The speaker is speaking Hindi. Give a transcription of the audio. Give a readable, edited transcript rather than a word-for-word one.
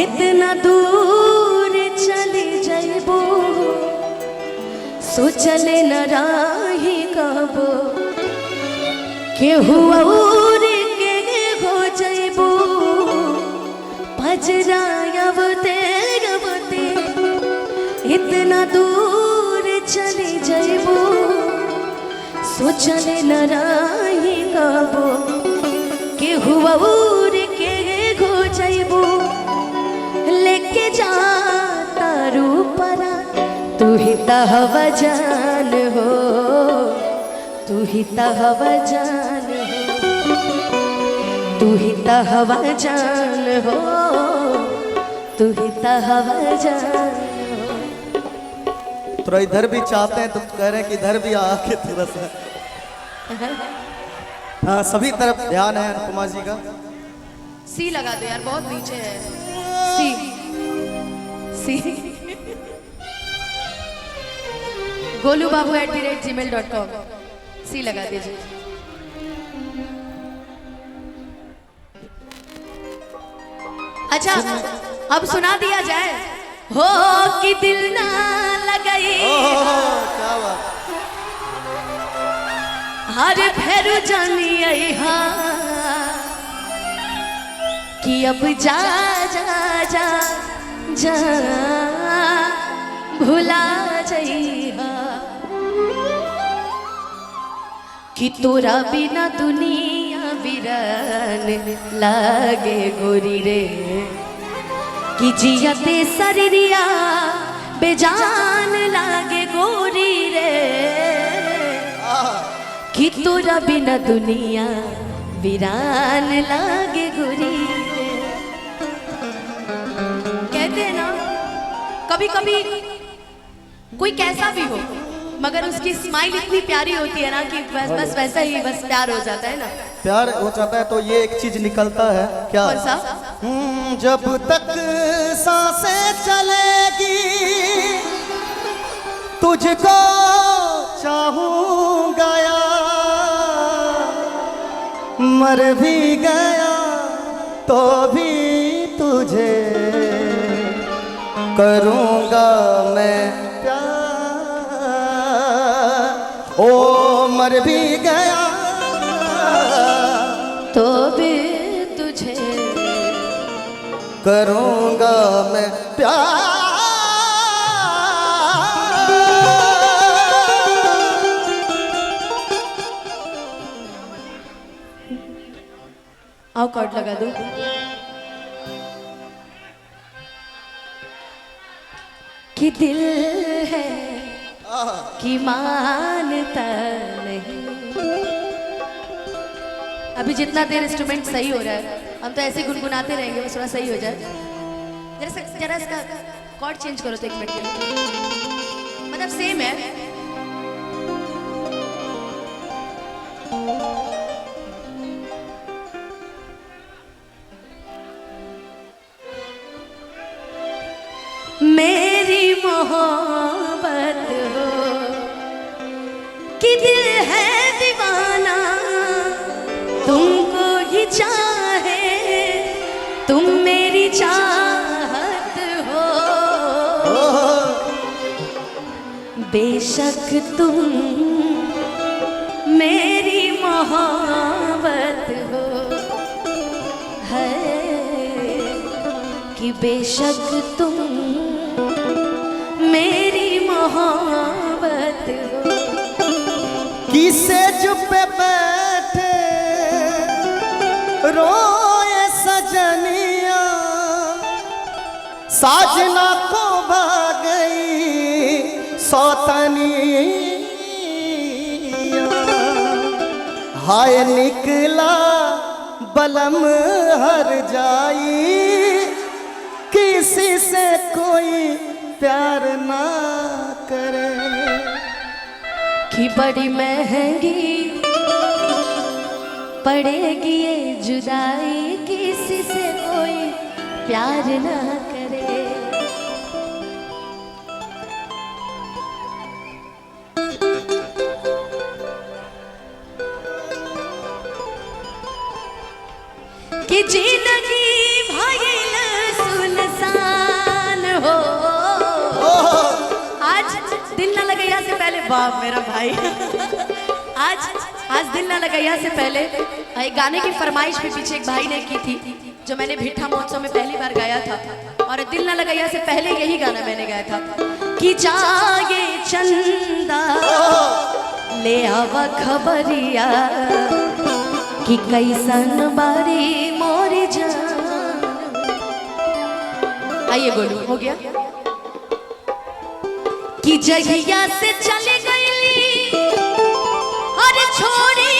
इतना दूर चले जाइबो सोचले न राही कबो केहू और के हो जाइबो पजरायवते गवते इतना दूर चले जाइबो सोचले न राही कबो केहू और के हो जाइबो लेके जा तारू परा तू ही तहवा जान हो तू ही तहवा जान हो तू ही तहवा जान हो तू ही तहवा जान हो। थोड़ा इधर भी चाहते हैं तो कह रहे हैं कि इधर भी आके थोड़ा सा हाँ सभी तरफ ध्यान है अनुपमा जी का। सी लगा दो यार बहुत नीचे है सी सी golubabu@gmail.com सी लगा दीजिए। अच्छा अब सुना दिया जाए हो कि दिल ना लगाई क्या बात हर फेरू जानी आई कि अब जा जा जा जा भुला जइहा कि तोरा बिना दुनिया वीरान लागे गोरी रे कि जियते शरीरिया बेजान लागे गोरी रे कि तोरा बिना दुनिया वीरान लागे गोरी रे। कहते हैं ना कभी कभी कोई कैसा भी हो मगर उसकी स्माइल इतनी प्यारी होती है ना कि बस वैसा ही बस प्यार हो जाता है ना। प्यार हो जाता है तो ये एक चीज निकलता है क्या कौन सा? जब तक सांसें चलेगी तुझको चाहूंगा या मर भी गया तो भी तुझे करूंगा मैं प्यार ओ मर भी गया तो भी तुझे करूंगा मैं प्यार। आओ कॉर्ड लगा दो। कि दिल है कि मानता नहीं। अभी जितना देर इंस्ट्रूमेंट सही हो रहा है हम तो ऐसे गुनगुनाते रहेंगे बस थोड़ा सही हो जाए। जरा इसका कॉर्ड चेंज करो तो 1 मिनट के लिए मतलब सेम है। मेरी मोहब्बत हो कि दिल है दीवाना तुमको ही चाहे तुम मेरी चाहत हो बेशक तुम मेरी मोहब्बत हो है कि बेशक तुम मेरी मोहब्बत हो। किसे चुप बैठे रोए सजनिया साजना को भाग गई सौतनिया हाय निकला बलम हर जाई किसी से कोई प्यार ना करे कि बड़ी महंगी पड़ेगी ये जुदाई किसी से कोई प्यार ना करे। कि जिंदगी भइल वाह मेरा भाई। आज दिल ना लगाया से पहले एक गाने की फरमाइश भी पीछे एक भाई ने की थी, जो मैंने भिट्ठा महोत्सव में पहली बार गाया था। और दिल ना लगाया से पहले यही गाना मैंने गाया था कि जागे चंदा ले आवा खबरिया कि कैसन बारी मोरी जान। आइए गोलू, हो गया कि जहिया से चली गईली और छोड़ी